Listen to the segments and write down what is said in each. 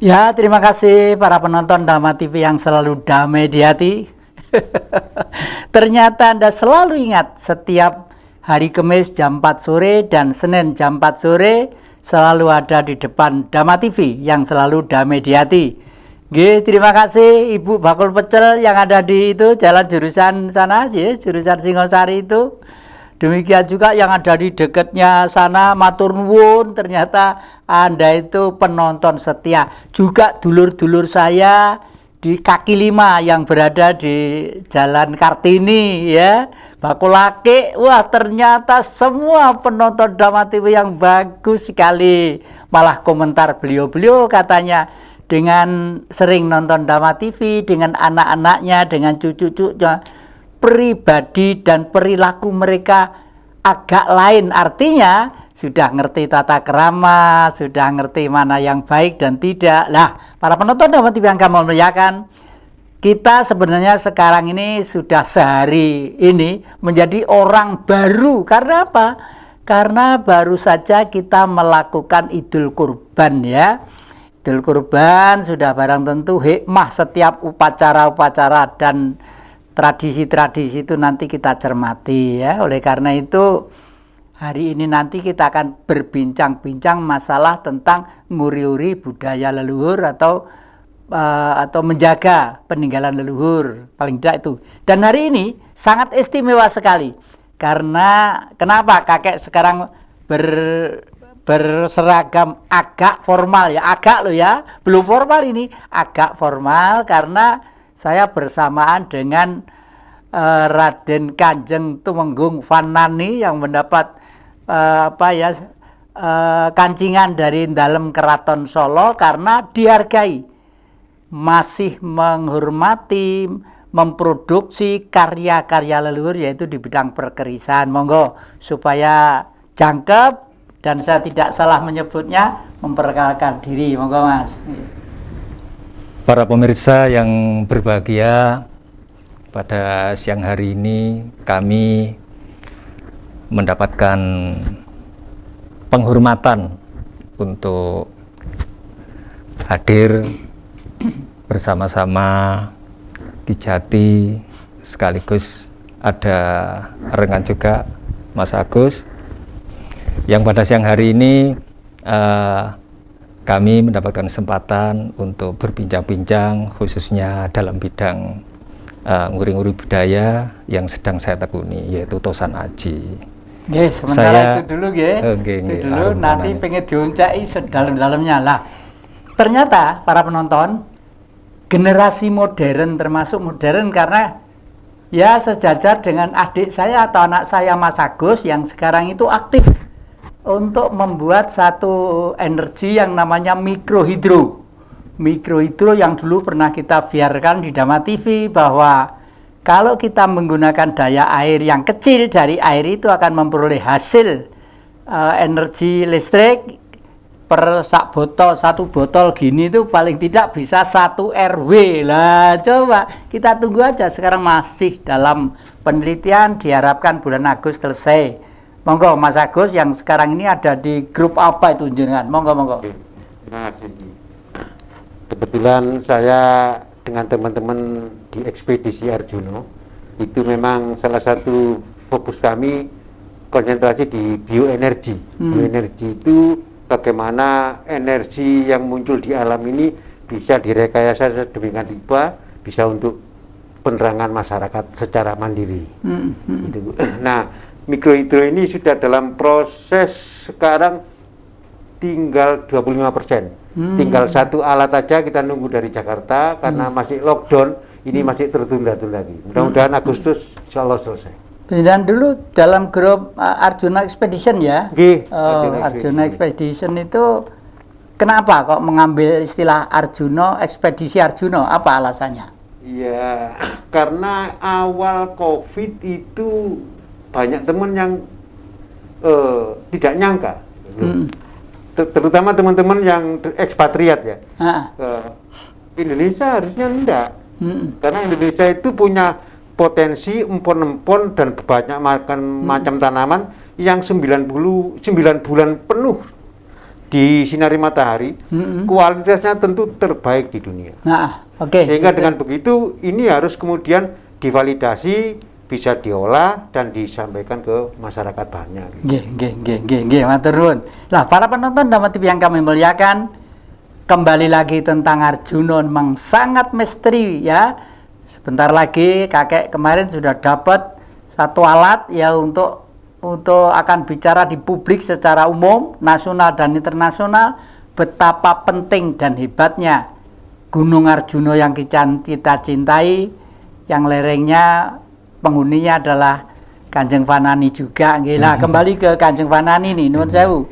Ya, terima kasih para penonton Dhamma TV yang selalu damai di hati. Ternyata Anda selalu ingat setiap hari Kamis jam 4 sore dan Senin jam 4 sore selalu ada di depan Dhamma TV yang selalu damai di hati. Oke, terima kasih Ibu Bakul Pecel yang ada di itu jalan jurusan sana, ya, jurusan Singosari itu. Demikian juga yang ada di dekatnya sana, matur nuwun, ternyata Anda itu penonton setia. Juga dulur-dulur saya di kaki 5 yang berada di Jalan Kartini, ya, Bakulake. Wah, ternyata semua penonton Dhamma TV yang bagus sekali. Malah komentar beliau-beliau katanya dengan sering nonton Dhamma TV dengan anak-anaknya, dengan cucu-cucunya, pribadi dan perilaku mereka agak lain, artinya sudah ngerti tata krama, sudah ngerti mana yang baik dan tidak. Lah, para penonton Dhamma TV yang kami muliakan, kita sebenarnya sekarang ini sudah sehari ini menjadi orang baru. Karena apa? Karena baru saja kita melakukan Idul Kurban, ya. Idul Kurban sudah barang tentu hikmah setiap upacara-upacara dan tradisi-tradisi itu nanti kita cermati, ya. Oleh karena itu hari ini nanti kita akan berbincang-bincang masalah tentang nguri-uri budaya leluhur atau menjaga peninggalan leluhur, paling tidak itu. Dan hari ini sangat istimewa sekali karena kenapa kakek sekarang berseragam agak formal, ya, agak loh, ya, belum formal ini, agak formal karena saya bersamaan dengan Raden Kanjeng Tumenggung Vanani yang mendapat kancingan dari dalam Keraton Solo karena dihargai, masih menghormati, memproduksi karya-karya leluhur yaitu di bidang perkerisan. Monggo supaya jangkep dan saya tidak salah menyebutnya, memperkenalkan diri. Monggo Mas. Para pemirsa yang berbahagia, pada siang hari ini kami mendapatkan penghormatan untuk hadir bersama-sama Ki Jati, sekaligus ada rekan juga Mas Agus, yang pada siang hari ini kami mendapatkan kesempatan untuk berbincang-bincang khususnya dalam bidang nguri-nguri budaya yang sedang saya tekuni, yaitu Tosan Aji. Sementara itu dulu, itu dulu, nanti pengen diuncai sedalam-dalamnya lah. Ternyata para penonton, generasi modern, termasuk modern karena ya sejajar dengan adik saya atau anak saya Mas Agus yang sekarang itu aktif untuk membuat satu energi yang namanya mikrohidro. Mikrohidro yang dulu pernah kita biarkan di Dhamma TV bahwa kalau kita menggunakan daya air yang kecil dari air itu akan memperoleh hasil energi listrik per satu botol gini itu paling tidak bisa 1 RW lah. Coba kita tunggu aja, sekarang masih dalam penelitian, diharapkan bulan Agustus selesai. Monggo Mas Agus yang sekarang ini ada di grup apa itu jenengan? Monggo. Terima kasih. Kebetulan saya dengan teman-teman di ekspedisi Arjuno itu memang salah satu fokus kami konsentrasi di bioenergi. Bioenergi itu bagaimana energi yang muncul di alam ini bisa direkayasa sedemikian rupa bisa untuk penerangan masyarakat secara mandiri. Gitu. Nah, mikrohidro ini sudah dalam proses sekarang tinggal 25%. Tinggal satu alat aja kita nunggu dari Jakarta karena masih lockdown, ini masih tertunda-tunda lagi. Mudah-mudahan Agustus insya Allah selesai. Dan dulu dalam grup Arjuna Expedition, ya? Arjuna Expedition itu kenapa kok mengambil istilah Arjuna, ekspedisi Arjuna? Apa alasannya? Iya, karena awal COVID itu banyak teman yang tidak nyangka, terutama teman-teman yang ekspatriat, ya. Indonesia harusnya enggak, karena Indonesia itu punya potensi empon-empon dan banyak macam tanaman yang 9 bulan penuh di sinari matahari, kualitasnya tentu terbaik di dunia. Nah, oke. Sehingga dengan begitu ini harus kemudian divalidasi, bisa diolah dan disampaikan ke masyarakat banyak. Nggih, matur nuwun. Lah, para penonton Dhamma TV yang kami muliakan, kembali lagi tentang Arjuna memang sangat misteri ya. Sebentar lagi kakek kemarin sudah dapat satu alat ya untuk akan bicara di publik secara umum, nasional dan internasional, betapa penting dan hebatnya Gunung Arjuna yang kita cintai, yang lerengnya penghuninya adalah Kanjeng Vanani juga. Gila, kembali ke Kanjeng Vanani nih, nuwun sewu.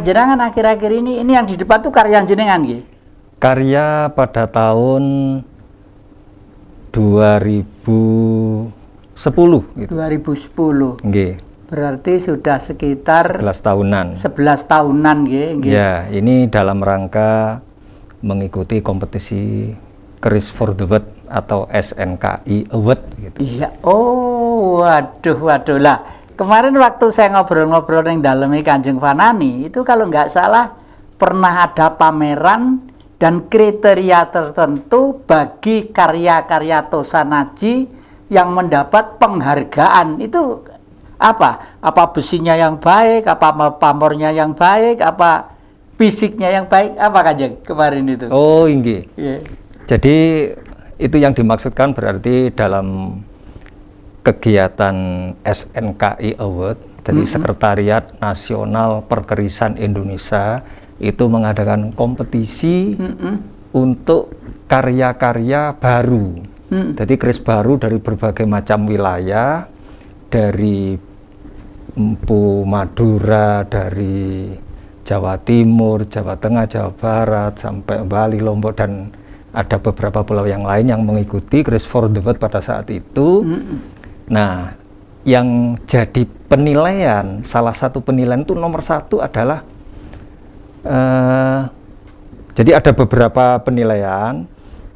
Jenengan akhir-akhir ini yang di depan tuh karya jenengan nggih? Karya pada tahun 2010 gitu. 2010. Nggih. Berarti sudah sekitar 11 tahunan. 11 tahunan nggih. Ya, ini dalam rangka mengikuti kompetisi Keris for the World atau SNKI Award gitu. Iya. Oh, waduh lah. Kemarin waktu saya ngobrol-ngobrol yang dalamnya Kanjeng Vanani, itu kalau nggak salah pernah ada pameran dan kriteria tertentu bagi karya-karya Tosanaji yang mendapat penghargaan. Itu apa besinya yang baik, apa pamornya yang baik, apa fisiknya yang baik, apa Kanjeng kemarin itu? Oh, inggih. Yeah. Jadi itu yang dimaksudkan berarti dalam kegiatan SNKI Award, jadi Sekretariat Nasional Perkerisan Indonesia itu mengadakan kompetisi untuk karya-karya baru. Jadi keris baru dari berbagai macam wilayah, dari Empu Madura, dari Jawa Timur, Jawa Tengah, Jawa Barat, sampai Bali, Lombok, dan ada beberapa pulau yang lain yang mengikuti Keris for the World pada saat itu. Nah, yang jadi penilaian, salah satu penilaian itu nomor satu adalah jadi ada beberapa penilaian.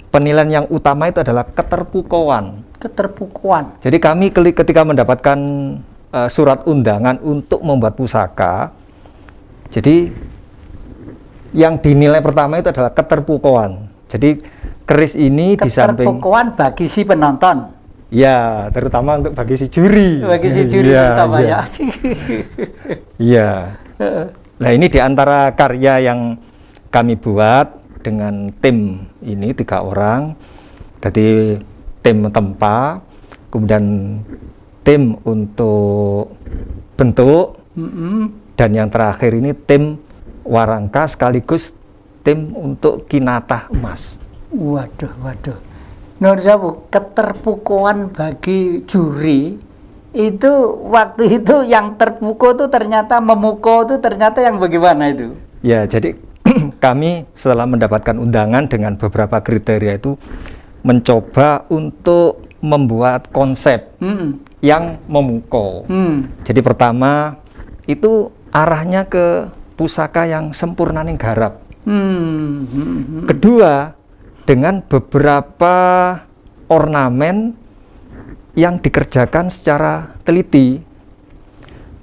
Penilaian yang utama itu adalah keterpukauan. Jadi kami ketika mendapatkan surat undangan untuk membuat pusaka, jadi yang dinilai pertama itu adalah keterpukauan. Jadi keris ini di samping keterpukauan bagi si penonton. Ya, terutama untuk bagi si juri. Bagi si juri terutama ya. Iya. Nah, ini di antara karya yang kami buat dengan tim ini 3 orang. Jadi tim tempa, kemudian tim untuk bentuk, dan yang terakhir ini tim warangka sekaligus tim untuk kinatah emas. Waduh. Nur Sewu, keterpukauan bagi juri itu waktu itu yang terpukau itu ternyata memukau itu ternyata yang bagaimana itu? Ya, jadi kami setelah mendapatkan undangan dengan beberapa kriteria itu mencoba untuk membuat konsep yang memukau. Jadi pertama itu arahnya ke pusaka yang sempurna ning garap. Kedua, dengan beberapa ornamen yang dikerjakan secara teliti.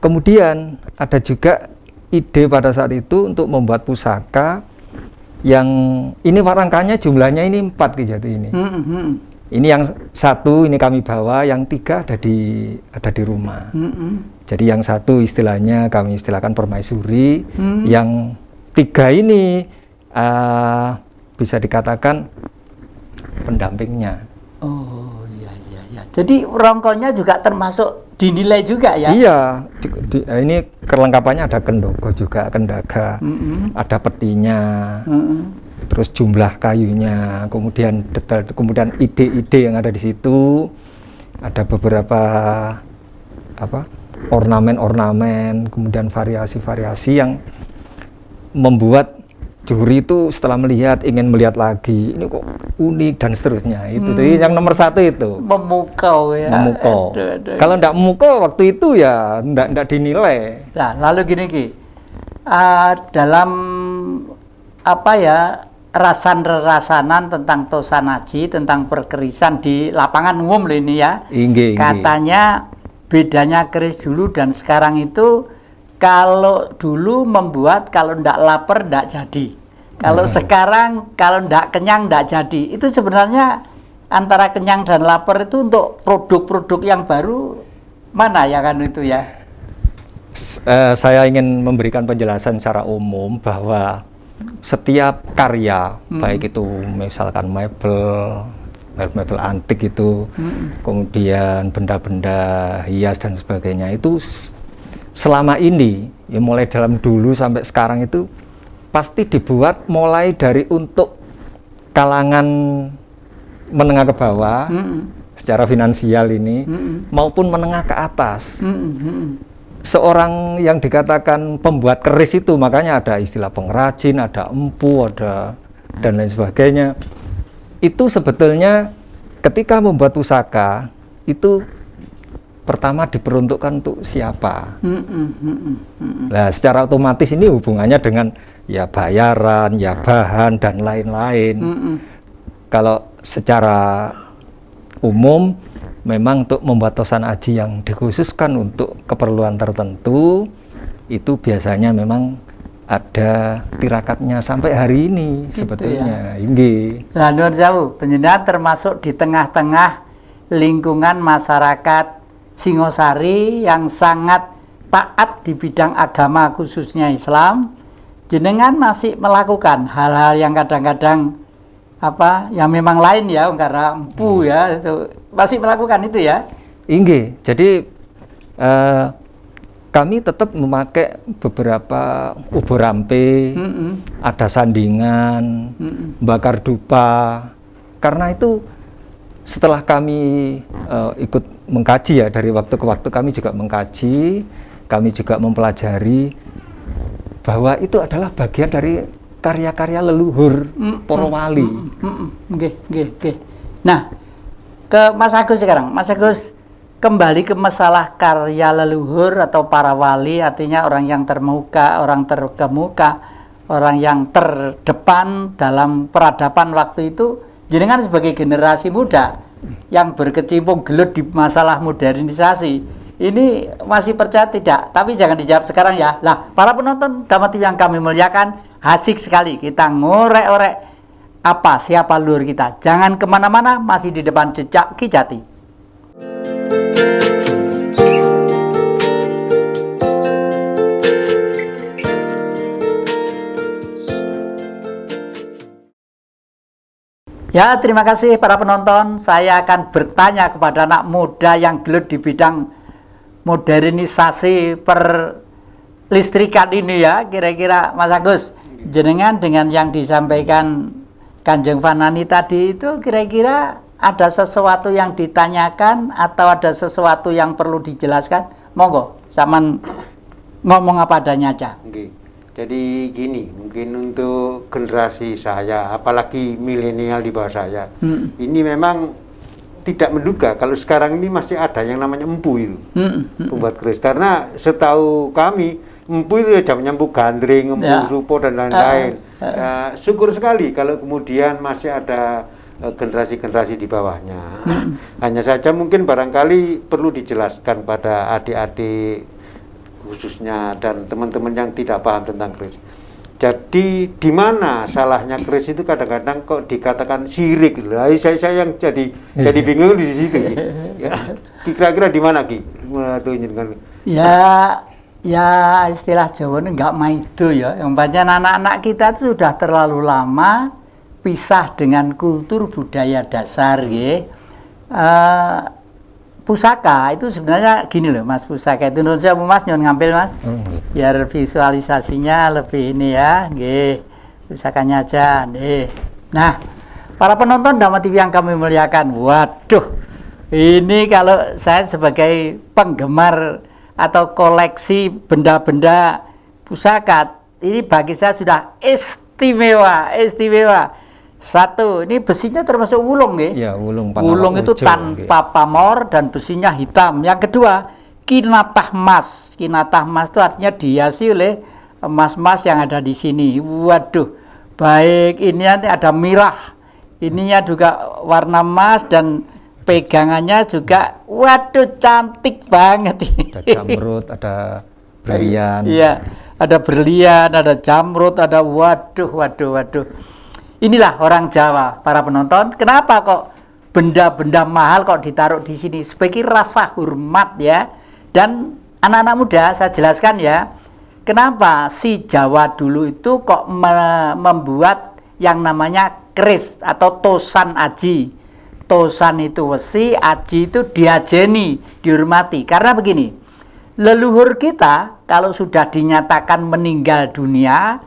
Kemudian ada juga ide pada saat itu untuk membuat pusaka yang ini warangkanya jumlahnya ini 4 gitu ini. Ini yang 1 ini kami bawa, yang 3 ada di rumah. Jadi yang 1 istilahnya kami istilahkan permaisuri, yang 3 ini bisa dikatakan pendampingnya. Oh iya. Jadi rongkonya juga termasuk dinilai juga ya? Iya, ini kelengkapannya ada kendogo juga, kendaga, ada petinya, terus jumlah kayunya, kemudian detail, kemudian ide-ide yang ada di situ, ada beberapa ornamen-ornamen, kemudian variasi-variasi yang membuat juri itu setelah melihat ingin melihat lagi, ini kok unik dan seterusnya. Itu jadi yang nomor 1 itu memukau ya. Memukau. Kalau tidak memukau waktu itu ya tidak dinilai. Nah, lalu gini Ki, dalam rasan-rasanan tentang Tosanaji, tentang perkerisan di lapangan umum ini ya. Inggih. Katanya bedanya keris dulu dan sekarang itu Kalau dulu membuat kalau ndak lapar ndak jadi. Kalau sekarang kalau ndak kenyang ndak jadi. Itu sebenarnya antara kenyang dan lapar itu untuk produk-produk yang baru mana ya kan itu ya? Saya ingin memberikan penjelasan secara umum bahwa setiap karya, baik itu misalkan mebel antik itu, kemudian benda-benda hias dan sebagainya, itu selama ini, ya mulai dalam dulu sampai sekarang itu pasti dibuat mulai dari untuk kalangan menengah ke bawah, secara finansial ini, maupun menengah ke atas. Seorang yang dikatakan pembuat keris itu, makanya ada istilah pengrajin, ada empu, ada dan lain sebagainya. Itu sebetulnya ketika membuat pusaka itu pertama diperuntukkan untuk siapa? Nah, secara otomatis ini hubungannya dengan ya bayaran, ya bahan dan lain-lain. Kalau secara umum memang untuk membuat tosan aji yang dikhususkan untuk keperluan tertentu itu biasanya memang ada tirakatnya sampai hari ini gitu sebetulnya. Inggih. Lah nuwun sewu, panjenengan termasuk di tengah-tengah lingkungan masyarakat Singosari yang sangat taat di bidang agama khususnya Islam. Jenengan masih melakukan hal-hal yang kadang-kadang apa yang memang lain ya karena empu ya itu masih melakukan itu ya. Inggih. Jadi kami tetap memakai beberapa ubur rampe, ada sandingan, bakar dupa. Karena itu setelah kami ikut mengkaji ya, dari waktu ke waktu kami juga mengkaji, kami juga mempelajari bahwa itu adalah bagian dari karya-karya leluhur para wali. Nah, ke Mas Agus sekarang. Mas Agus, kembali ke masalah karya leluhur atau para wali, artinya orang yang terkemuka, orang yang terdepan dalam peradaban waktu itu. Jenengan sebagai generasi muda yang berkecimpung gelut di masalah modernisasi, ini masih percaya tidak? Tapi jangan dijawab sekarang ya. Lah, para penonton Dhamma TV yang kami muliakan, asik sekali kita ngorek-orek apa siapa leluhur kita. Jangan kemana-mana, masih di depan Jejak Ki Jati. Ya, terima kasih para penonton. Saya akan bertanya kepada anak muda yang gelut di bidang modernisasi perlistrikan ini ya. Kira-kira Mas Agus, jenengan dengan yang disampaikan Kanjeng Fanani tadi itu kira-kira ada sesuatu yang ditanyakan atau ada sesuatu yang perlu dijelaskan? Monggo, saman ngomong apa adanya aja. Jadi gini, mungkin untuk generasi saya, apalagi milenial di bawah saya, ini memang tidak menduga kalau sekarang ini masih ada yang namanya empu itu, pembuat keris. Karena setahu kami, empu itu ya zamannya empu gandring, empu rupo dan lain-lain. Syukur sekali kalau kemudian masih ada generasi-generasi di bawahnya. Hanya saja mungkin barangkali perlu dijelaskan pada adik-adik khususnya dan teman-teman yang tidak paham tentang keris. Jadi di mana salahnya keris itu kadang-kadang kok dikatakan syirik. Lah saya yang jadi bingung di situ. Ya, kira-kira di mana Ki? Ya istilah Jawa ini enggak maido ya. Yang banyak anak-anak kita itu sudah terlalu lama pisah dengan kultur budaya dasar ya. Pusaka itu sebenarnya gini loh Mas, pusaka itu menurut saya Mas nyon ngambil Mas, biar visualisasinya lebih ini ya, nggih, pusakanya aja, nih. Nah, para penonton Dhamma TV yang kami muliakan, waduh, ini kalau saya sebagai penggemar atau koleksi benda-benda pusaka, ini bagi saya sudah istimewa. Satu, ini besinya termasuk wulung ya? Ya, wulung. Wulung itu tanpa pamor dan besinya hitam. Yang kedua, kinatah mas. Kinatah mas itu artinya dihiasi oleh emas-emas yang ada di sini. Waduh, baik ini ada mirah. Ininya juga warna emas dan pegangannya juga, waduh cantik banget. Ada jamrut, ada berlian. Iya, ada berlian, ada jamrut, ada waduh. Inilah orang Jawa, para penonton. Kenapa kok benda-benda mahal kok ditaruh di sini? Sebagai rasa hormat ya. Dan anak-anak muda saya jelaskan ya. Kenapa si Jawa dulu itu kok membuat yang namanya keris atau tosan aji. Tosan itu wesi, aji itu diajeni, dihormati. Karena begini, leluhur kita kalau sudah dinyatakan meninggal dunia,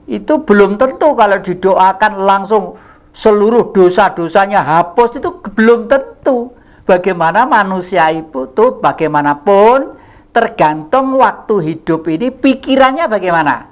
itu belum tentu kalau didoakan langsung seluruh dosa-dosanya hapus, itu belum tentu. Bagaimana manusia itu tuh bagaimanapun tergantung waktu hidup ini pikirannya bagaimana.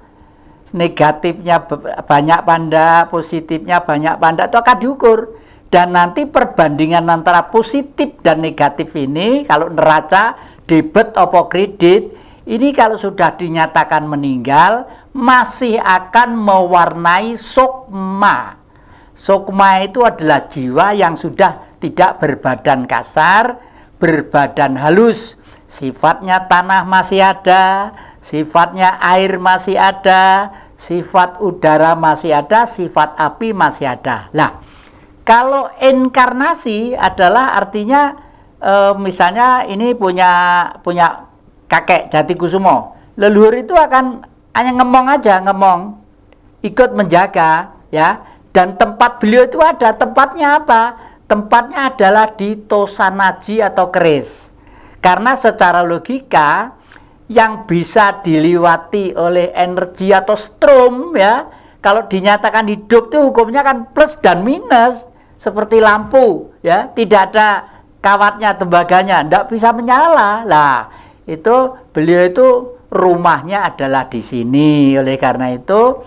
Negatifnya banyak panda, positifnya banyak panda, itu akan diukur. Dan nanti perbandingan antara positif dan negatif ini, kalau neraca, debit atau kredit, ini kalau sudah dinyatakan meninggal, masih akan mewarnai sukma. Sukma itu adalah jiwa yang sudah tidak berbadan kasar, berbadan halus. Sifatnya tanah masih ada, sifatnya air masih ada, sifat udara masih ada, sifat api masih ada. Nah, kalau inkarnasi adalah artinya misalnya ini punya kakek Jatikusumo, leluhur itu akan hanya ngomong, ikut menjaga ya. Dan tempat beliau itu ada, tempatnya apa? Tempatnya adalah di tosanaji atau keris. Karena secara logika yang bisa diliwati oleh energi atau strom ya, kalau dinyatakan hidup itu hukumnya kan plus dan minus, seperti lampu ya, tidak ada kawatnya, tembaganya, tidak bisa menyala. Lah, itu beliau itu rumahnya adalah di sini. Oleh karena itu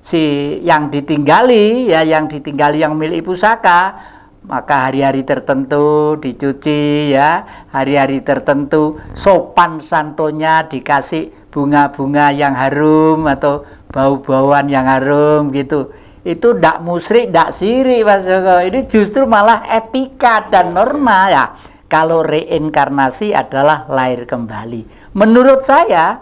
si yang ditinggali yang milik pusaka, maka hari-hari tertentu dicuci ya, hari-hari tertentu sopan santunnya dikasih bunga-bunga yang harum atau bau-bauan yang harum gitu. Itu ndak musyrik, ndak syirik Mas Joko. Ini justru malah etika dan norma ya. Kalau reinkarnasi adalah lahir kembali. Menurut saya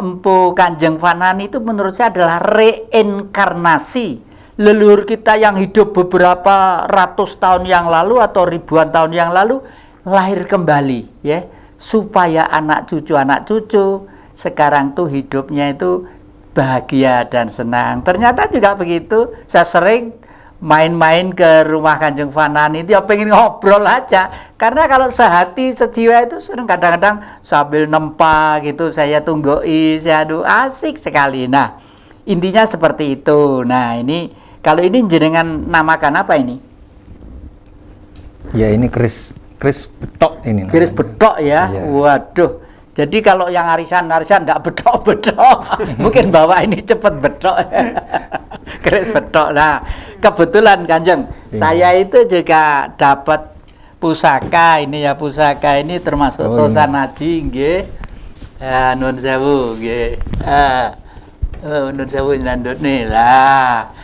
Empu Kanjeng Fanani itu menurut saya adalah reinkarnasi leluhur kita yang hidup beberapa ratus tahun yang lalu atau ribuan tahun yang lalu lahir kembali ya, supaya anak cucu sekarang tuh hidupnya itu bahagia dan senang. Ternyata juga begitu. Saya sering main-main ke rumah Kanjeng Fanani itu ya pengen ngobrol aja, karena kalau sehati sejiwa itu sering kadang-kadang sambil nempa gitu saya tunggoi, saya asik sekali. Nah intinya seperti itu. Nah ini kalau ini jenengan namakan apa ini? Ya ini keris betok ini. Keris betok ya. Iya. Waduh. Jadi kalau yang arisan enggak betok. Mungkin bawa ini cepet betok. Keris betok. Nah, kebetulan Kanjeng, saya itu juga dapat pusaka ini ya, pusaka ini termasuk tosan aji nggih. Nuwun sewu nggih. Nuwun sewu nyandut nih lah.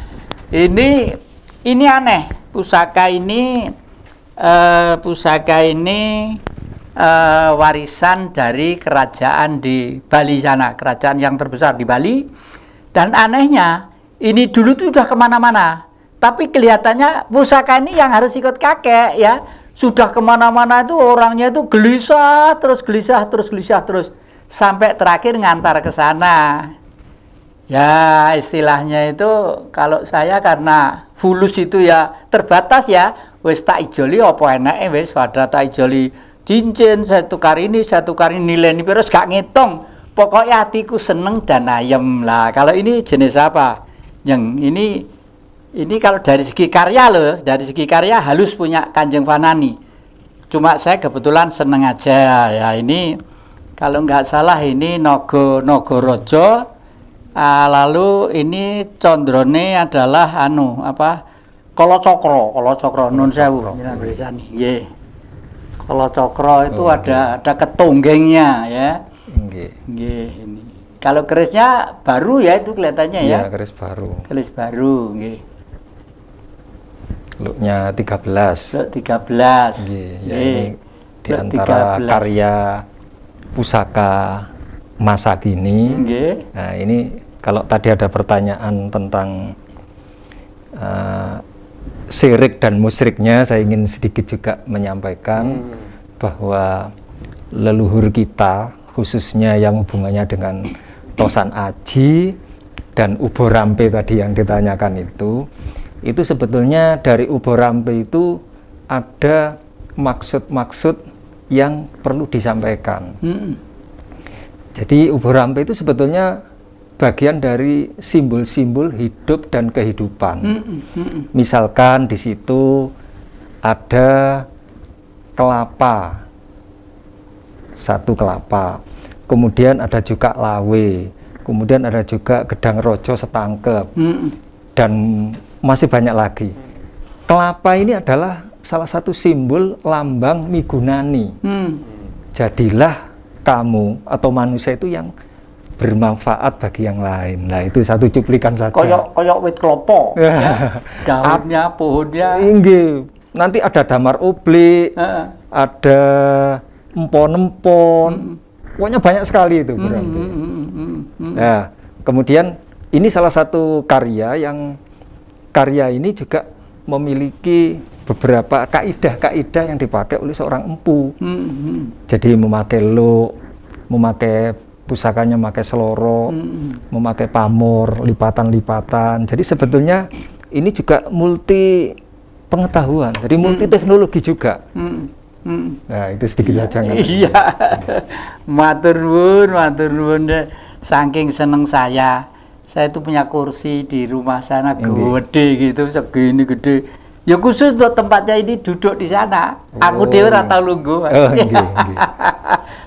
Ini aneh. Pusaka ini warisan dari kerajaan di Bali sana, kerajaan yang terbesar di Bali. Dan anehnya ini dulu tuh udah kemana-mana, tapi kelihatannya pusaka ini yang harus ikut kakek ya, sudah kemana-mana itu orangnya itu gelisah terus sampai terakhir ngantar ke sana ya. Istilahnya itu kalau saya karena fulus itu ya terbatas ya, wis tak ijoli apa enake wis wadah tak ijoli cincin, saya tukar ini nilai ini terus gak ngitung, pokoknya hatiku seneng dan ayem lah. Kalau ini jenis apa? Yang ini kalau dari segi karya loh, dari segi karya halus punya Kanjeng Fanani. Cuma saya kebetulan seneng aja ya. Ini kalau nggak salah ini Nogorojo, lalu ini condrone adalah Kolo Cokro nun sewu jenengan berisani nggih. Kalau cokro itu ada ketonggengnya ya. Nggih ini. Kalau kerisnya baru ya itu kelihatannya ya. Iya, keris baru. Keris baru nggih. Looknya 13. Look 13. Nggih, ya ini di antara karya pusaka masa kini. Nggih. Nah, ini kalau tadi ada pertanyaan tentang syirik dan musyriknya, saya ingin sedikit juga menyampaikan bahwa leluhur kita, khususnya yang hubungannya dengan Tosan Aji dan Ubo Rampe tadi yang ditanyakan itu sebetulnya dari Ubo Rampe itu ada maksud-maksud yang perlu disampaikan. Jadi Ubo Rampe itu sebetulnya bagian dari simbol-simbol hidup dan kehidupan. Misalkan di situ ada kelapa, satu kelapa, kemudian ada juga lawe, kemudian ada juga gedang rojo setangkep, dan masih banyak lagi. Kelapa ini adalah salah satu simbol lambang migunani. Jadilah kamu atau manusia itu yang bermanfaat bagi yang lain. Nah, itu satu cuplikan saja. Koyok wit klopo, ya. Daunnya, pohonnya. Inggih. Nanti ada damar oblik, ada empon-empon. Pokoknya banyak sekali itu berarti. Nah, kemudian ini salah satu karya ini juga memiliki beberapa kaidah-kaidah yang dipakai oleh seorang empu. Jadi memakai luk, memakai pusakanya, memakai seloro, memakai pamor, lipatan-lipatan. Jadi sebetulnya ini juga multi pengetahuan, jadi multi teknologi juga. Nah, itu sedikit saja. Iya. Matur nuwun deh. Saking seneng saya itu punya kursi di rumah sana gede gitu, segini gede. Ya khusus untuk tempatnya ini duduk di sana. Aku dewe ora tau lungguh.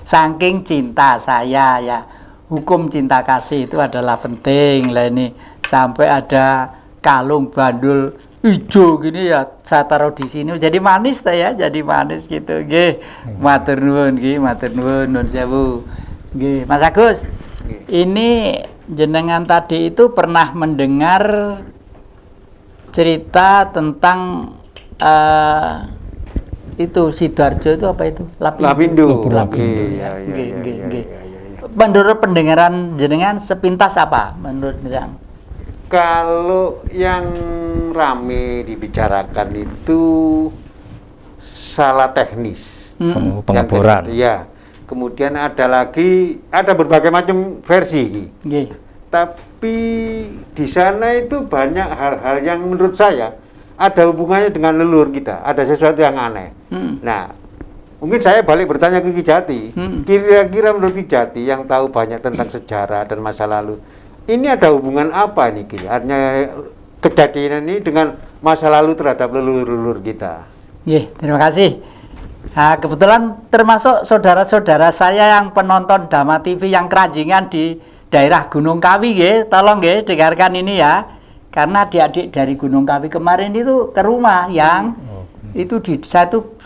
Saking cinta saya ya. Hukum cinta kasih itu adalah penting lah ini. Sampai ada kalung bandul hijau gini ya, saya taruh di sini. Jadi manis ya, jadi manis gitu. Nggih. Matur nuwun nggih, matur nuwun sewu. Nggih, Mas Agus. Ini jenengan tadi itu pernah mendengar cerita tentang itu Sidoarjo itu apa itu? Lapindo. Iya. Menurut pendengaran jenengan sepintas apa menurut jenengan? Kalau yang rame dibicarakan itu salah teknis. Pengeboran. Ya. Kemudian ada berbagai macam versi. Tapi di sana itu banyak hal-hal yang menurut saya ada hubungannya dengan leluhur kita, ada sesuatu yang aneh. Nah, mungkin saya balik bertanya ke Ki Jati, kira-kira menurut Ki Jati yang tahu banyak tentang sejarah dan masa lalu, ini ada hubungan apa nih Ki? Artinya kejadian ini dengan masa lalu terhadap leluhur-leluhur kita. Terima kasih. Nah, kebetulan termasuk saudara-saudara saya yang penonton Dhamma TV yang keranjingan di daerah Gunung Kawi, tolong dengarkan ini ya. Karena adik-adik dari Gunung Kawi kemarin itu ke rumah yang itu saya tuh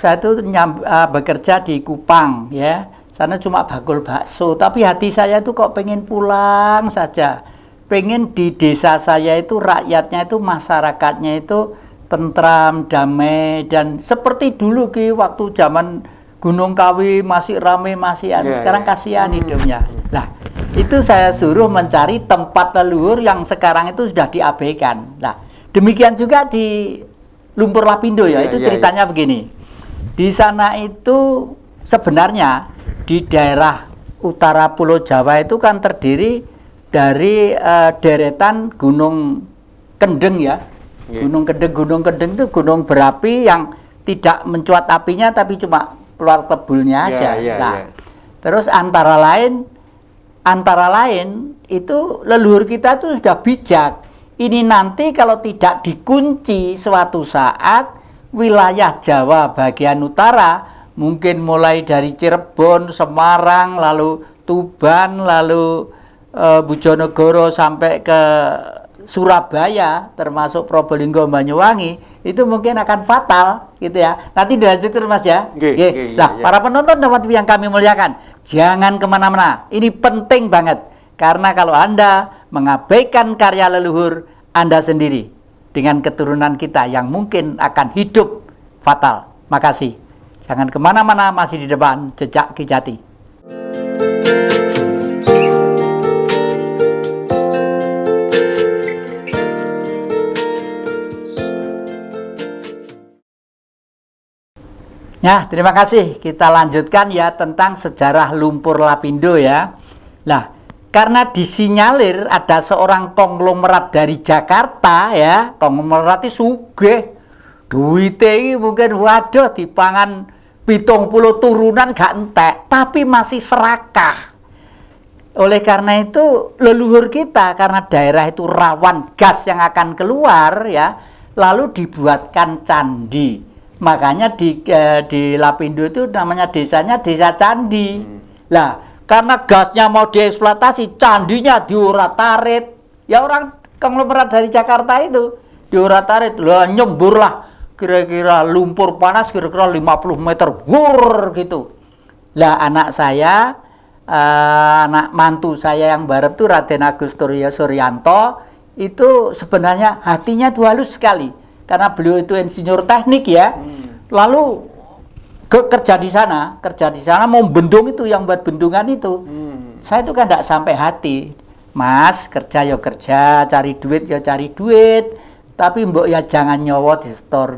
bekerja di Kupang ya. Sana cuma bakul bakso, tapi hati saya itu kok pengen pulang saja. Pengen di desa saya itu rakyatnya itu, masyarakatnya itu tentram, damai, dan seperti dulu waktu zaman Gunung Kawi masih ramai, masih sekarang kasihan hidupnya. Nah, itu saya suruh mencari tempat leluhur yang sekarang itu sudah diabaikan. Nah, demikian juga di Lumpur Lapindo ya, itu ceritanya begini. Di sana itu sebenarnya di daerah utara Pulau Jawa itu kan terdiri dari deretan gunung kendeng ya. Gunung Kendeng itu gunung berapi yang tidak mencuat apinya tapi cuma keluar kebulnya aja. Terus antara lain itu leluhur kita itu sudah bijak. Ini nanti kalau tidak dikunci suatu saat wilayah Jawa bagian utara, mungkin mulai dari Cirebon, Semarang, lalu Tuban, lalu Bojonegoro sampai ke Surabaya, termasuk Probolinggo, Banyuwangi, itu mungkin akan fatal gitu ya. Nanti dilanjutkan Mas ya. Nah, para penonton Dhamma TV yang kami muliakan, jangan kemana-mana. Ini penting banget karena kalau Anda mengabaikan karya leluhur Anda sendiri dengan keturunan kita yang mungkin akan hidup fatal. Makasih. Jangan kemana-mana, masih di depan Jejak Ki Jati. Ya, terima kasih. Kita lanjutkan ya tentang sejarah lumpur lapindo ya. Nah, karena disinyalir ada seorang konglomerat dari Jakarta ya, konglomerat itu sugih. Duite iki mungkin waduh dipangan 70 turunan gak entek, tapi masih serakah. Oleh karena itu leluhur kita, karena daerah itu rawan gas yang akan keluar ya, lalu dibuatkan candi. Makanya di Lapindo itu namanya desanya Desa Candi. Lah, karena gasnya mau dieksploitasi, candinya diurat-arit. Ya orang konglomerat dari Jakarta itu diurat-arit. Lah nyemburlah kira-kira lumpur panas kira-kira 50 meter. Wur gitu. Lah anak saya, anak mantu saya yang barat itu Raden Agus Suryanto, itu sebenarnya hatinya itu halus sekali. Karena beliau itu insinyur teknik ya, lalu kerja di sana mau bendung itu, yang buat bendungan itu. Saya itu kan tidak sampai hati, Mas, kerja ya kerja, cari duit ya cari duit, tapi mbok ya jangan nyowot di store.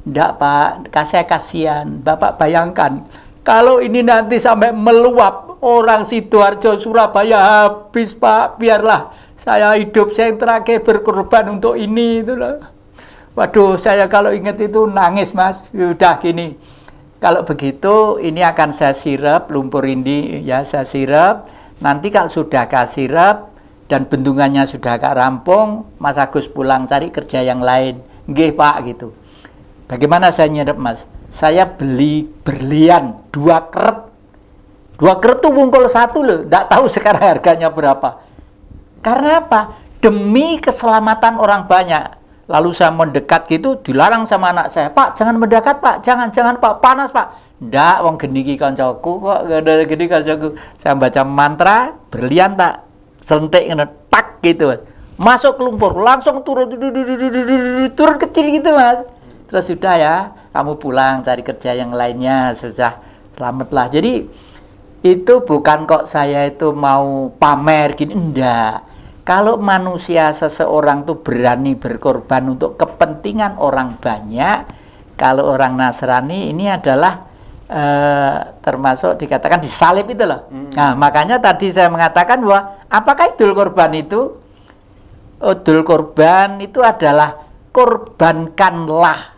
Ndak Pak, kasihan, Bapak bayangkan kalau ini nanti sampai meluap, orang Sidoarjo Surabaya habis Pak, biarlah saya hidup saya yang terakhir berkorban untuk ini itu loh. Waduh, saya kalau ingat itu nangis Mas. Udah gini, kalau begitu ini akan saya sirep lumpur ini ya, saya sirep. Nanti kalau sudah kasih sirep dan bendungannya sudah rampung, Mas Agus pulang cari kerja yang lain. Nggih Pak gitu. Bagaimana saya nyirep Mas? Saya beli berlian 2 keret. 2 keret tuh bungkul 1 loh. Nggak tahu sekarang harganya berapa. Karena apa? Demi keselamatan orang banyak. Lalu saya mendekat gitu, dilarang sama anak saya, Pak jangan mendekat Pak, jangan Pak, panas Pak. Ndak, wong geni iki kancaku kok, gede gede kancaku. Saya baca mantra, berlian tak sentik ngene, tak gitu Mas. Masuk lumpur, langsung turun kecil gitu Mas. Terus sudah ya, kamu pulang cari kerja yang lainnya, susah selamatlah. Jadi itu bukan kok saya itu mau pamer gini, enggak. Kalau manusia seseorang tuh berani berkorban untuk kepentingan orang banyak, kalau orang Nasrani ini adalah termasuk dikatakan disalib itu loh. Nah, makanya tadi saya mengatakan bahwa apakah idul korban itu? Idul korban itu adalah korbankanlah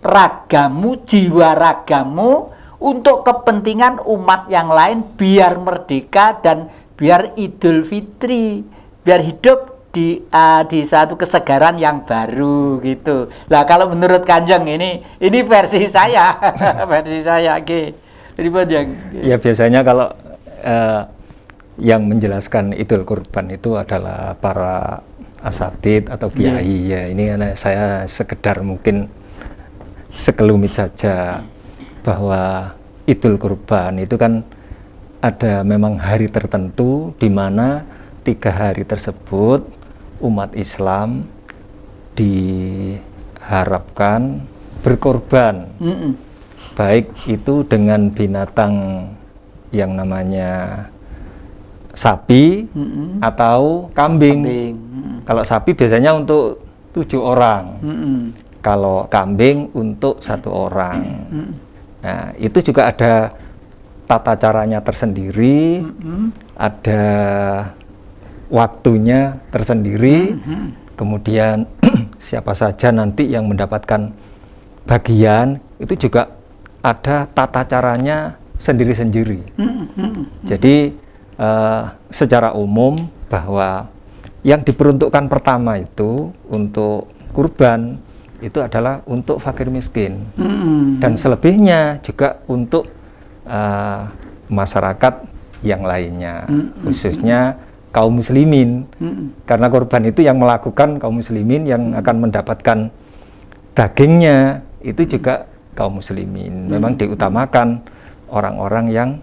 ragamu, jiwa ragamu untuk kepentingan umat yang lain biar merdeka dan biar Idul Fitri, biar hidup di satu kesegaran yang baru gitu. Lah kalau menurut Kanjeng ini versi saya, versi saya Ya biasanya kalau yang menjelaskan Idul Kurban itu adalah para asatid atau kiai ya. Ini saya sekedar mungkin sekelumit saja bahwa Idul Kurban itu kan ada memang hari tertentu di mana 3 hari tersebut umat Islam diharapkan berkorban, baik itu dengan binatang yang namanya sapi atau kambing. Kalau sapi biasanya untuk 7 orang, kalau kambing untuk 1 orang. Nah itu juga ada tata caranya tersendiri, ada waktunya tersendiri, kemudian siapa saja nanti yang mendapatkan bagian itu juga ada tata caranya sendiri-sendiri. Jadi secara umum bahwa yang diperuntukkan pertama itu untuk kurban itu adalah untuk fakir miskin, dan selebihnya juga untuk masyarakat yang lainnya, khususnya kaum muslimin, karena korban itu yang melakukan kaum muslimin, yang akan mendapatkan dagingnya itu juga kaum muslimin. Memang diutamakan orang-orang yang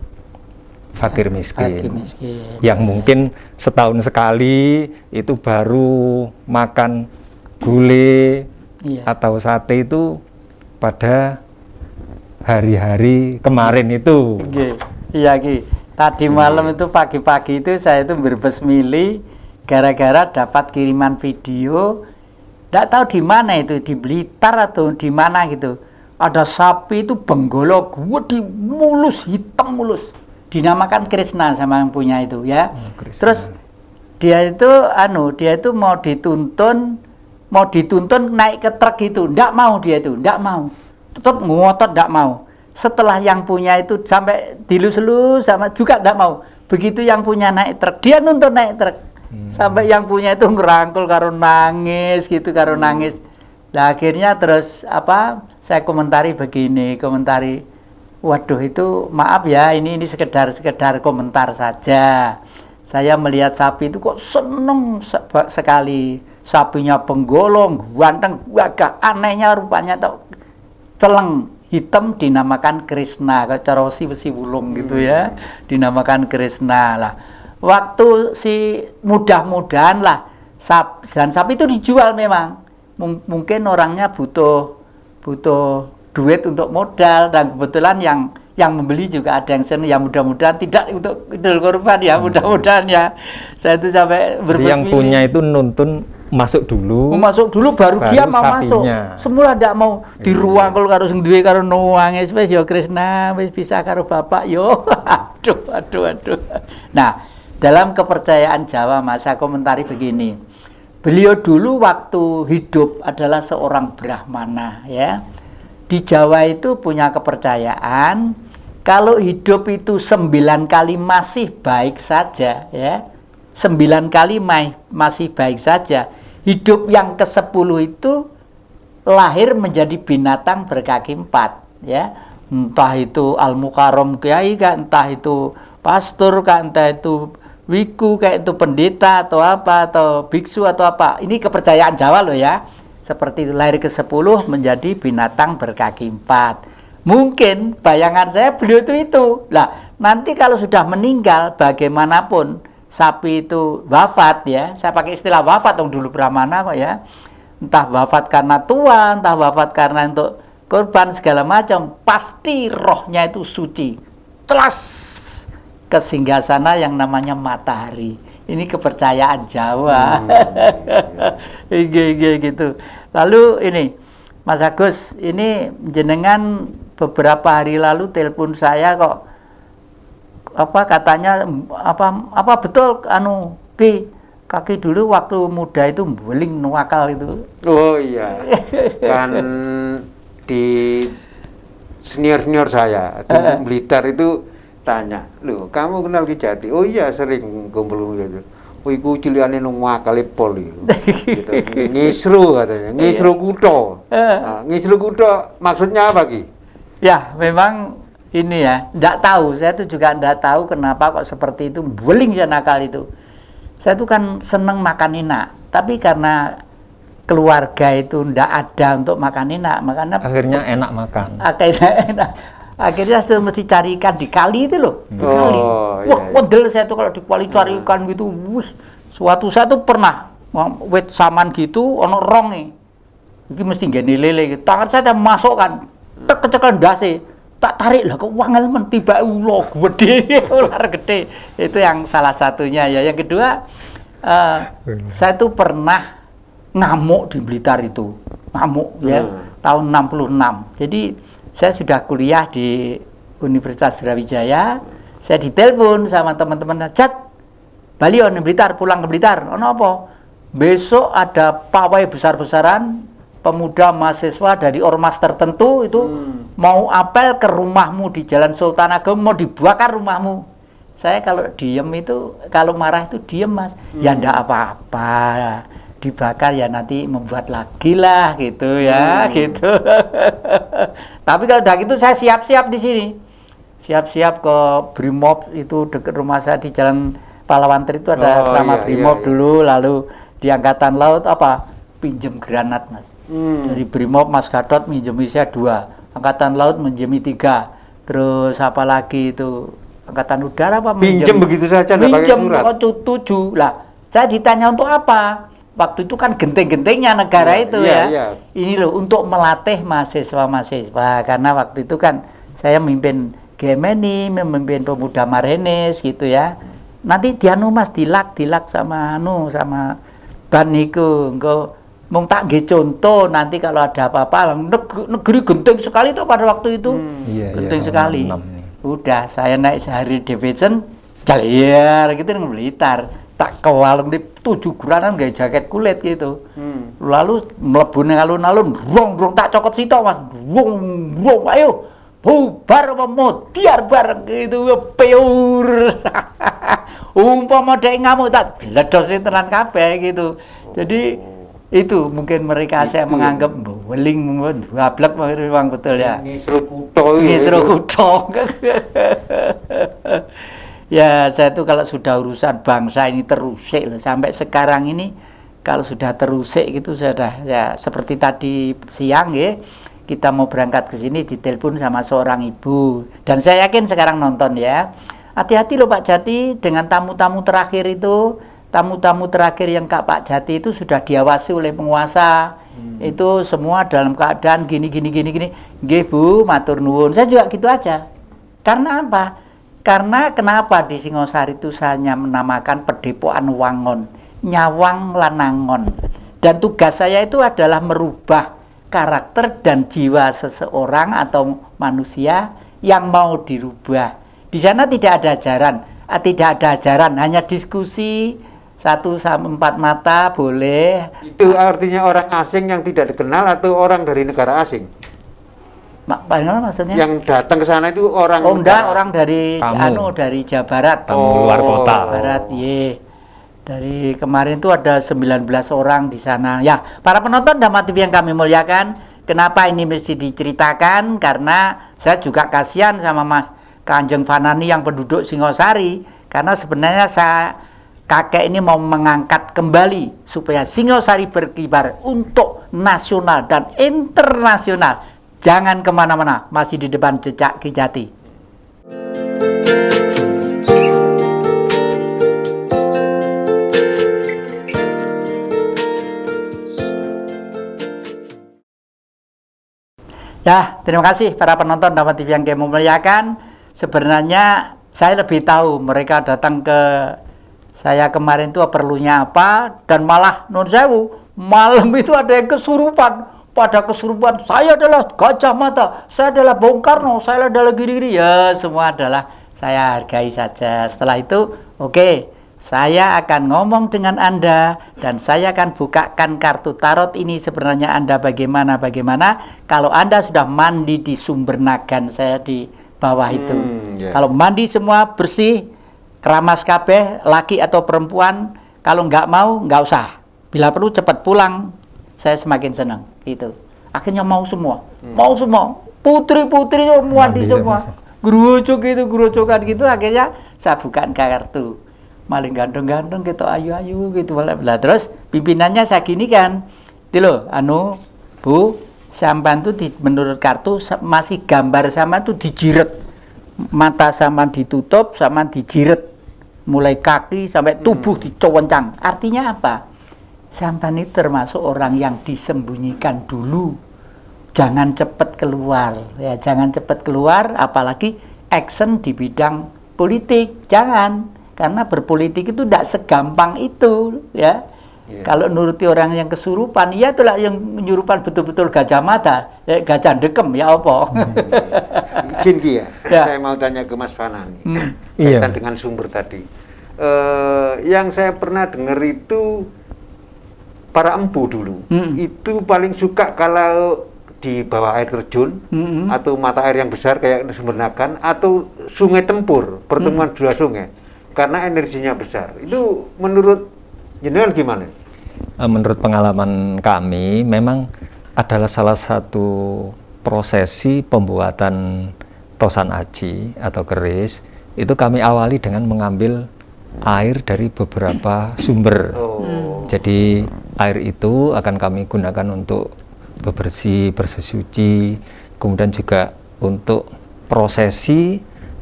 fakir miskin, yang mungkin setahun sekali itu baru makan gulai atau sate itu pada hari-hari kemarin itu. Iya Ki. Tadi malam itu pagi-pagi itu saya itu berbesmili gara-gara dapat kiriman video, tidak tahu di mana itu, di Blitar atau di mana gitu. ada sapi itu benggolo gede mulus, hitam mulus, dinamakan Krishna sama yang punya itu ya. Krishna. Terus dia itu mau dituntun naik ke truk itu, ndak mau, tetap ngotot ndak mau. Setelah yang punya itu sampai dilus-lus sama juga ndak mau. Begitu yang punya naik truk, dia nuntun naik truk. Sampai yang punya itu ngerangkul karo nangis gitu, nangis. Nah, akhirnya terus saya komentari, waduh itu maaf ya, ini sekedar komentar saja. Saya melihat sapi itu kok seneng sekali. Sapinya penggolong, ganteng, gagah, anehnya rupanya celeng hitam dinamakan Krishna, carosi besi wulung gitu ya, dinamakan Krishna lah. Waktu mudah-mudahan lah dan sapi itu dijual memang. Mungkin orangnya butuh duit untuk modal, dan kebetulan yang membeli juga ada yang senang, ya mudah-mudahan tidak untuk idul kurban ya, mudah-mudahan ya. Saya itu sampai jadi yang punya itu nuntun masuk dulu baru dia mau sapinya masuk. Semula tidak mau diruangkul karo sing duwe karo nuwangis wis ya Krishna wis bisa karo bapak yo. aduh. Nah, dalam kepercayaan Jawa Mas, saya komentari begini. Beliau dulu waktu hidup adalah seorang Brahmana ya. Di Jawa itu punya kepercayaan kalau hidup itu 9 kali masih baik saja ya. 9 kali masih baik saja. Hidup yang ke-10 itu lahir menjadi binatang berkaki 4 ya. Entah itu al-mukarram kiai kah, entah itu pastor kah, entah itu wiku kayak itu pendeta atau apa, atau biksu atau apa. Ini kepercayaan Jawa loh ya. Seperti itu, lahir ke-10 menjadi binatang berkaki 4. Mungkin bayangan saya beliau itu. Lah, nanti kalau sudah meninggal bagaimanapun sapi itu wafat ya. Saya pakai istilah wafat dong dulu Brahmana kok ya. Entah wafat karena tua, entah wafat karena untuk korban segala macam, pasti rohnya itu suci. Telas ke singgasana yang namanya matahari. Ini kepercayaan Jawa. Gitu. Lalu ini Mas Agus, ini jenengan beberapa hari lalu telepon saya kok katanya betul kaki dulu waktu muda itu beling nuakal itu. Oh iya. Kan di senior saya di Blitar itu tanya, "Loh, kamu kenal Ki Jati?" "Oh iya, sering kumpul gitu." "Oh, iku cilikane nang wakale pol gitu." Ngisru katanya, ngisru kutho. Nah, ngisru kutho maksudnya apa, Ki? Ya, memang ini ya, enggak tahu. Saya tuh juga enggak tahu kenapa kok seperti itu, beling ya nakal itu. Saya tuh kan seneng makan enak, tapi karena keluarga itu enggak ada untuk makan enak, makanya akhirnya enak makan. Akhirnya saya mesti cari ikan di kali itu loh, di kali. Wah, model saya tuh kalau di kali cari ikan gitu. Wih, suatu saat tuh pernah wet saman gitu, ono rong nih. Ini mesti gini lele. Tangan saya masukkan, kecekan dasi, tak tarik lah, kok wangel men tiba ulo gede, ular gede. Itu yang salah satunya ya. Yang kedua, saya tuh pernah ngamuk di Blitar itu, ngamuk ya, tahun 66. Jadi saya sudah kuliah di Universitas Brawijaya, saya ditelepon sama teman-teman, "Jat, Bali on Blitar, pulang ke Blitar." "Ono apa?" "Besok ada pawai besar-besaran pemuda mahasiswa dari ormas tertentu itu mau apel ke rumahmu di Jalan Sultan Agung, mau dibakar rumahmu." Saya kalau diem itu, kalau marah itu diem Mas. Ya ndak apa-apa, dibakar ya nanti membuat lagi lah gitu ya, gitu. Tapi kalau udah gitu saya siap-siap di sini. Siap-siap ke Brimob itu dekat rumah saya di Jalan Palawantri itu ada asrama Brimob dulu, lalu di Angkatan Laut pinjem granat Mas. Dari Brimob Mas Gatot minjemi saya 2, Angkatan Laut minjemi 3, terus apa lagi itu Angkatan Udara pinjem begitu saja enggak pakai surat. Minjem 7 lah. Saya ditanya untuk apa? Waktu itu kan genteng-gentengnya negara itu ya. Ini loh untuk melatih mahasiswa-mahasiswa, karena waktu itu kan saya memimpin GMNI, memimpin pemuda Marenis gitu ya. Nanti dianu Mas dilak sama ban niku, engko Mau tak nggih contoh nanti kalau ada apa-apa, negeri genting sekali itu pada waktu itu. Genting sekali. 66 ini. Udah saya naik sehari di Bejen, jalir gitu dengan Blitar. Tak ke warung di 7 guranan gaya jaket kulit gitu. Lalu mlebu ning alun-alun, rong tak cokot sitok Mas. Rong ayo. Bubar apa modiar bareng gitu peur. Umpama dhek ngamuk tak bledos tenan kabeh gitu. Jadi itu mungkin mereka saya menganggap weling bablek memang betul ya. Ngisru kutho. Ngisru kutho. Ya, saya tuh kalau sudah urusan bangsa ini terusik loh. Sampai sekarang ini kalau sudah terusik gitu sudah ya seperti tadi siang ya. Kita mau berangkat ke sini ditelepon sama seorang ibu dan saya yakin sekarang nonton ya. Hati-hati loh Pak Jati dengan tamu-tamu terakhir itu. Tamu-tamu terakhir yang Kak Pak Jati itu sudah diawasi oleh penguasa. Itu semua dalam keadaan gini. Nggih Bu, matur nuwun. Saya juga gitu aja. Karena apa? Karena kenapa di Singosari itu saya menamakan Padepokan Wangon, Nyawang Lanangon. Dan tugas saya itu adalah merubah karakter dan jiwa seseorang atau manusia yang mau dirubah. Di sana tidak ada ajaran, hanya diskusi 1 sampai 4 mata boleh. Itu artinya orang asing yang tidak dikenal atau orang dari negara asing? Bagaimana maksudnya? Yang datang ke sana itu orang orang dari tamu. dari Jawa Barat. Tamu luar kota. Barat, ye. Dari kemarin itu ada 19 orang di sana. Ya, para penonton Dhamma TV yang kami muliakan, kenapa ini mesti diceritakan? Karena saya juga kasihan sama Mas Kanjeng Fanani yang penduduk Singosari. Karena sebenarnya kakek ini mau mengangkat kembali supaya Singosari berkibar untuk nasional dan internasional. Jangan kemana-mana, masih di depan Jejak Ki Jati. Ya, terima kasih para penonton Dhamma TV yang kami muliakan. Sebenarnya saya lebih tahu mereka datang ke saya kemarin itu perlunya apa, dan malah non sewu malam itu ada yang kesurupan. Pada kesurupan, saya adalah Gajah Mada, saya adalah Bung Karno, saya adalah gini-gini. Ya, semua adalah saya hargai saja. Setelah itu, oke, saya akan ngomong dengan Anda dan saya akan bukakan kartu tarot ini sebenarnya Anda bagaimana kalau Anda sudah mandi di sumber nagan saya di bawah itu. Kalau mandi semua bersih, keramas kabeh, laki atau perempuan, kalau nggak mau, nggak usah. Bila perlu cepat pulang, saya semakin senang. Itu akhirnya mau semua, putri-putri mandi semua, gerojokan gitu. Akhirnya saya bukaan kartu, maling ganteng-ganteng gitu, ayu-ayu gitu, bla. Terus pimpinannya saya gini kan, itu loh, Bu, sampan tuh menurut kartu masih gambar sama tuh dijiret, mata sama ditutup, sama dijiret, mulai kaki sampai tubuh dicowencang. Artinya apa? Sampan itu termasuk orang yang disembunyikan dulu, jangan cepat keluar, ya jangan cepat keluar, apalagi action di bidang politik, jangan, karena berpolitik itu tidak segampang itu, ya. Kalau nuruti orang yang kesurupan, ya itulah yang menyurupan betul-betul Gajah Mada, gajah dekem, ya apa? Izin Ki ya, saya mau tanya ke Mas Fanani, kaitan dengan sumber tadi. Yang saya pernah dengar itu para empu dulu, itu paling suka kalau di bawah air terjun atau mata air yang besar kayak sumber nagan atau sungai tempur, pertemuan 2 sungai, karena energinya besar. Itu menurut jenengan gimana? Menurut pengalaman kami, memang adalah salah satu prosesi pembuatan tosan aji atau keris. Itu kami awali dengan mengambil air dari beberapa sumber. Jadi air itu akan kami gunakan untuk bebersih, bersesuci, kemudian juga untuk prosesi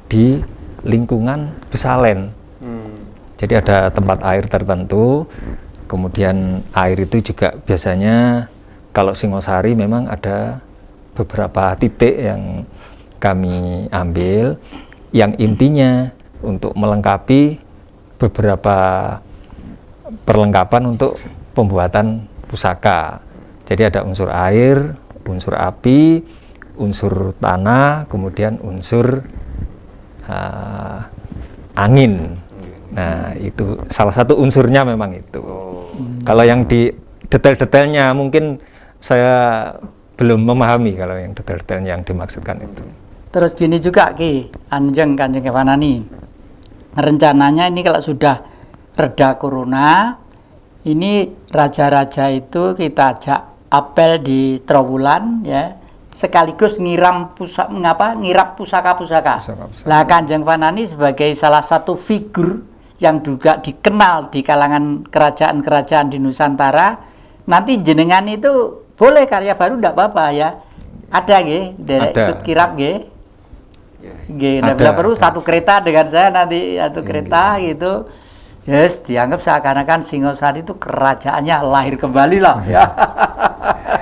di lingkungan Besalen. Jadi ada tempat air tertentu, kemudian air itu juga biasanya kalau Singosari memang ada beberapa titik yang kami ambil, yang intinya untuk melengkapi beberapa perlengkapan untuk pembuatan pusaka. Jadi ada unsur air, unsur api, unsur tanah, kemudian unsur angin. Nah, itu salah satu unsurnya memang itu. Kalau yang di detail-detailnya mungkin saya belum memahami kalau yang detail-detailnya yang dimaksudkan itu. Terus gini juga Ki, Kanjeng Kevanani. Rencananya ini kalau sudah reda corona, ini raja-raja itu kita ajak apel di Trowulan ya, sekaligus ngirap pusaka-pusaka. Lah Kanjeng Vanani sebagai salah satu figur yang juga dikenal di kalangan kerajaan-kerajaan di Nusantara, nanti jenengan itu boleh karya baru enggak apa-apa ya. Ada nggih, ikut kirap nggih. Nggih, bila perlu satu kereta dengan saya nanti satu kereta gitu. Yes, dianggap seakan-akan Singosari itu kerajaannya lahir kembali lah.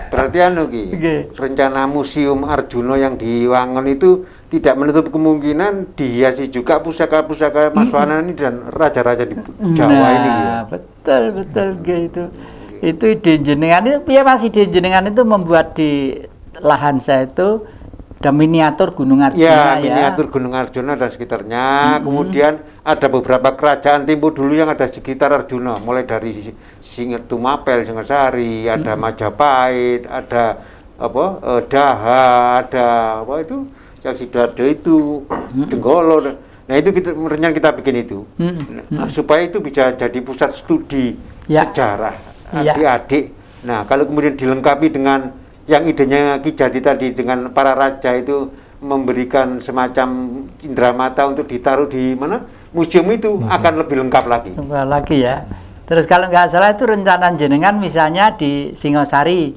Berarti rencana Museum Arjuna yang di Wangon itu tidak menutup kemungkinan dihiasi juga pusaka-pusaka Mas Vanani dan raja-raja di Jawa ini. Betul gitu. Itu ide jenengan itu masih ide jenengan itu membuat di lahan saya itu ada miniatur Gunung Arjuna ya. Miniatur Gunung Arjuna dan sekitarnya. Kemudian ada beberapa kerajaan Timur dulu yang ada di sekitar Arjuna, mulai dari Tumapel, Singosari, ada Majapahit, ada Daha, ada yang Sidoarjo itu, Jenggolo. Nah itu rencana kita bikin itu, supaya itu bisa jadi pusat studi sejarah adik-adik. Nah kalau kemudian dilengkapi dengan yang idenya Ki Jati tadi dengan para raja itu memberikan semacam indramata untuk ditaruh di mana museum itu akan lebih lengkap lagi. Ya. Terus kalau nggak salah itu rencana jenengan misalnya di Singosari,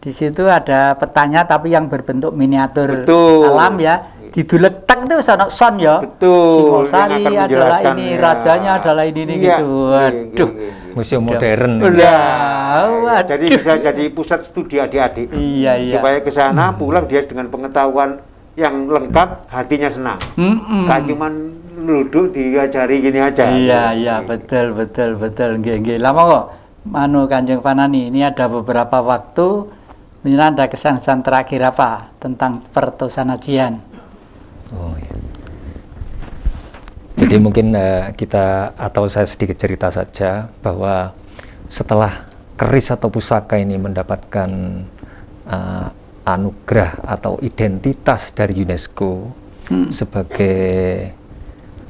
di situ ada petanya tapi yang berbentuk miniatur alam ya. Diduletak itu son ya. Betul. Singosari adalah ini, rajanya adalah ini gitu. Waduh. Museum modern. Jadi bisa jadi pusat studi adik-adik. Iya. Supaya ke sana pulang dia dengan pengetahuan yang lengkap, hatinya senang. Gak cuman duduk diajari gini aja. Iya, betul. Nggih. Lama kok Kanjeng Vanani, ini ada beberapa waktu menjelang ada kesan-kesan terakhir apa tentang Pertosanajian. Oh ya. Jadi mungkin saya sedikit cerita saja bahwa setelah keris atau pusaka ini mendapatkan anugerah atau identitas dari UNESCO sebagai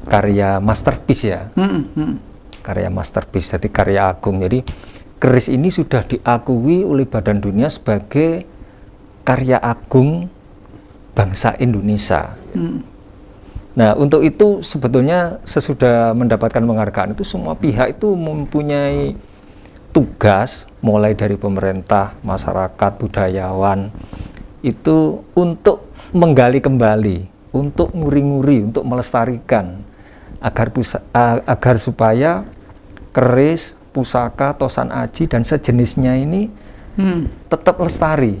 karya masterpiece ya, karya masterpiece, jadi karya agung. Jadi keris ini sudah diakui oleh Badan Dunia sebagai karya agung bangsa Indonesia. Nah, untuk itu sebetulnya sesudah mendapatkan penghargaan itu semua pihak itu mempunyai tugas, mulai dari pemerintah, masyarakat, budayawan, itu untuk menggali kembali, untuk nguri-nguri, untuk melestarikan agar supaya keris, pusaka, tosan aji dan sejenisnya ini tetap lestari.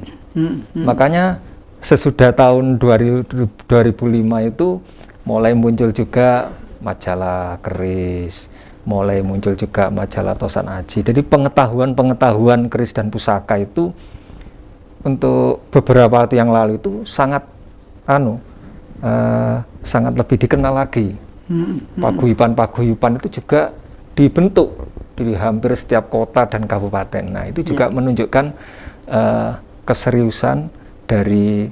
Makanya sesudah tahun 2005 itu mulai muncul juga majalah keris, mulai muncul juga majalah tosan aji. Jadi pengetahuan keris dan pusaka itu untuk beberapa waktu yang lalu itu sangat lebih dikenal lagi. Paguyuban itu juga dibentuk di hampir setiap kota dan kabupaten. Nah, itu juga menunjukkan keseriusan dari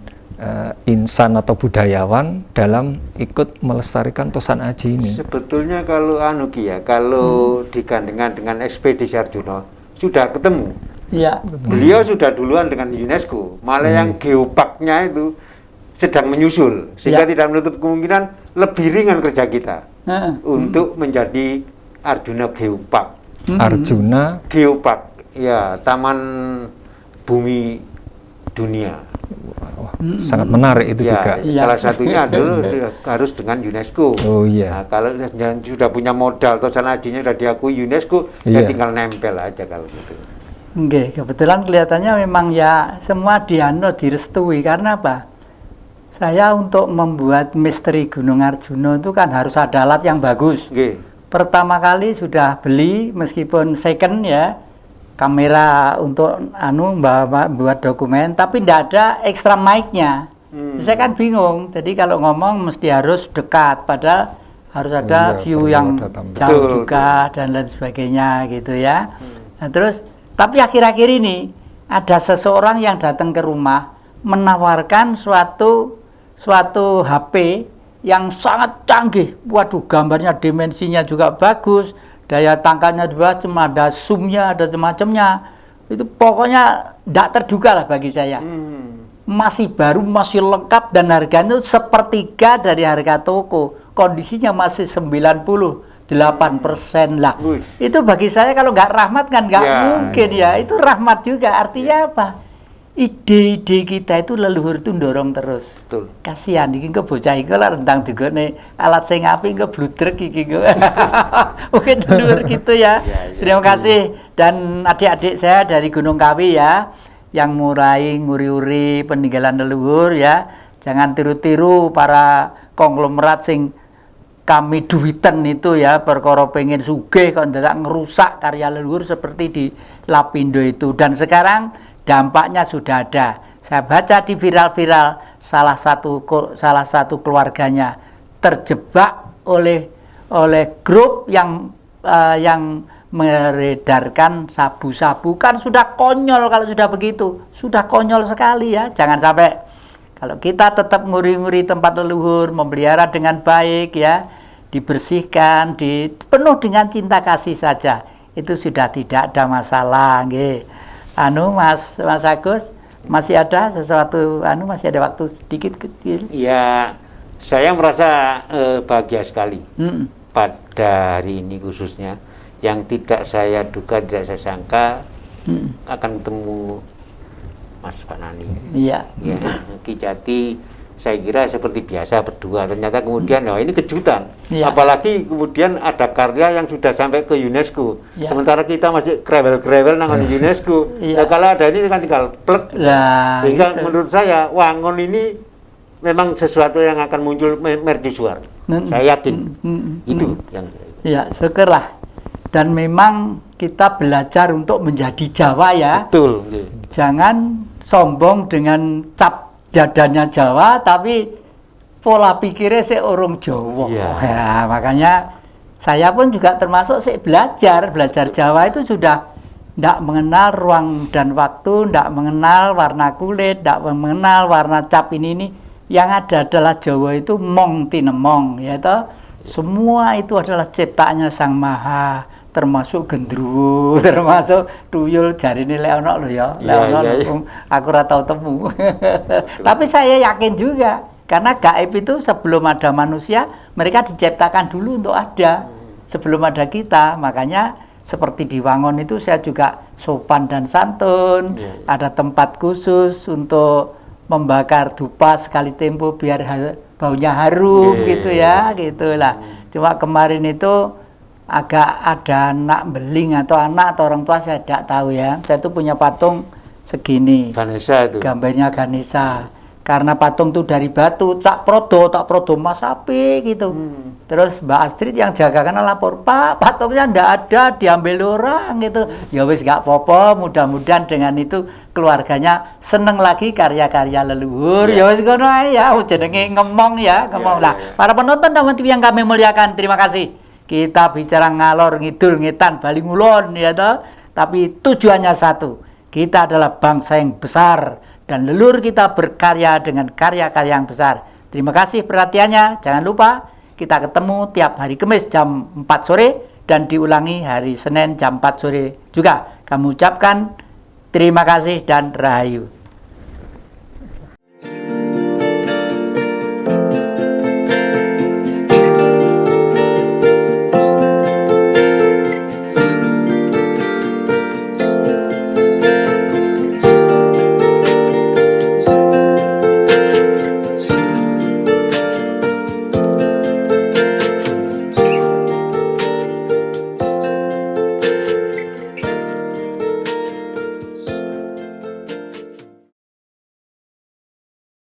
insan atau budayawan dalam ikut melestarikan tosan aji ini. Sebetulnya kalau kalau digandengkan dengan ekspedisi Arjuna sudah ketemu. Ya. Beliau sudah duluan dengan UNESCO. Malah yang geoparknya itu sedang menyusul, sehingga tidak menutup kemungkinan lebih ringan kerja kita untuk menjadi Arjuna Geopark. Arjuna Geopark, ya, Taman Bumi Dunia. Sangat menarik itu juga. Salah satunya adalah harus dengan UNESCO. Oh iya. Nah, kalau sudah punya modal tosan ajinya sudah diakui UNESCO, ya tinggal nempel aja kalau gitu. Oke, kebetulan kelihatannya memang ya semua direstui karena apa? Saya untuk membuat misteri Gunung Arjuna itu kan harus ada alat yang bagus. Pertama kali sudah beli meskipun second ya. kamera untuk buat dokumen, tapi tidak ada extra mic-nya. Saya kan bingung. Jadi kalau ngomong mesti harus dekat, padahal harus ada view yang jauh juga dan lain sebagainya gitu ya. Nah, terus tapi akhir-akhir ini ada seseorang yang datang ke rumah menawarkan suatu HP yang sangat canggih. Waduh, gambarnya dimensinya juga bagus, daya tangkalnya juga, cuma ada zoom-nya, ada semacamnya. Itu pokoknya tidak terduga lah bagi saya. Masih baru, masih lengkap, dan harganya sepertiga dari harga toko. Kondisinya masih 98% lah. Itu bagi saya kalau nggak rahmat kan nggak mungkin ya. Itu rahmat juga. Artinya apa? Ide-ide kita itu leluhur itu dorong terus. Betul. Kasihan iki engko bocah iki lah rentang digone alat sing apik engko bludrek iki. Mungkin leluhur gitu ya. Terima kasih. Dan adik-adik saya dari Gunung Kawi ya, yang mulai nguri-uri peninggalan leluhur ya. Jangan tiru-tiru para konglomerat sing kami duwitan itu ya, perkara pengen sugih kok ndak ngerusak karya leluhur seperti di Lapindo itu. Dan sekarang dampaknya sudah ada. Saya baca di viral-viral salah satu keluarganya terjebak oleh grup yang meredarkan sabu-sabu. Kan sudah konyol kalau sudah begitu. Sudah konyol sekali ya. Jangan sampai, kalau kita tetap nguri-nguri tempat leluhur, memelihara dengan baik ya, dibersihkan, penuh dengan cinta kasih saja, itu sudah tidak ada masalah. Nggih. Mas Agus, masih ada sesuatu, masih ada waktu sedikit kecil. Ya, saya merasa bahagia sekali pada hari ini khususnya, yang tidak saya duga, tidak saya sangka akan ketemu Mas Panani. Iya. Ya, Ki Jati, saya kira seperti biasa berdua, ternyata kemudian ini kejutan. Ya. Apalagi kemudian ada karya yang sudah sampai ke UNESCO. Ya. Sementara kita masih grewel-grewel nang UNESCO. Ya. Nah, kalau ada ini kan tinggal plek. Ya, sehingga gitu. Menurut saya Wangon ini memang sesuatu yang akan muncul mercusuar. Saya yakin. Itu yang. Ya, syukurlah. Dan memang kita belajar untuk menjadi Jawa ya. Betul. Jangan sombong dengan cap dadanya Jawa, tapi pola pikirnya seorang Jawa. Ya, makanya saya pun juga termasuk belajar Jawa itu sudah tidak mengenal ruang dan waktu, tidak mengenal warna kulit, tidak mengenal warna cap ini. Yang ada adalah Jawa itu mong tinemong, yaitu semua itu adalah ciptaannya Sang Maha. Termasuk gendruwo, termasuk tuyul, jarine lek ono lho ya. Aku ora tau temu. Tapi saya yakin juga, karena gaib itu sebelum ada manusia, mereka diciptakan dulu untuk ada. Sebelum ada kita, makanya seperti di Wangon itu saya juga sopan dan santun. Ada tempat khusus untuk membakar dupa sekali tempo biar baunya harum gitu ya, gitulah. Cuma kemarin itu agak ada anak beling atau orang tua saya tidak tahu ya. Saya tuh punya patung segini. Ganesha itu. Gambarnya Ganesha. Karena patung itu dari batu, tak prodo mas api gitu. Terus Mbak Astrid yang jaga karena lapor, Pak, patungnya ndak ada, diambil orang gitu. Ya wis gak apa-apa, mudah-mudahan dengan itu keluarganya seneng lagi karya-karya leluhur. Ya wis ngono ae ya, jenenge ngomong ya, ngomong lah. Para penonton dan TV yang kami muliakan, terima kasih. Kita bicara ngalor ngidul ngetan Bali ngulon ya toh, tapi tujuannya satu. Kita adalah bangsa yang besar dan leluhur kita berkarya dengan karya-karya yang besar. Terima kasih perhatiannya. Jangan lupa kita ketemu tiap hari Kamis jam 4 sore dan diulangi hari Senin jam 4 sore juga. Kami ucapkan terima kasih dan rahayu.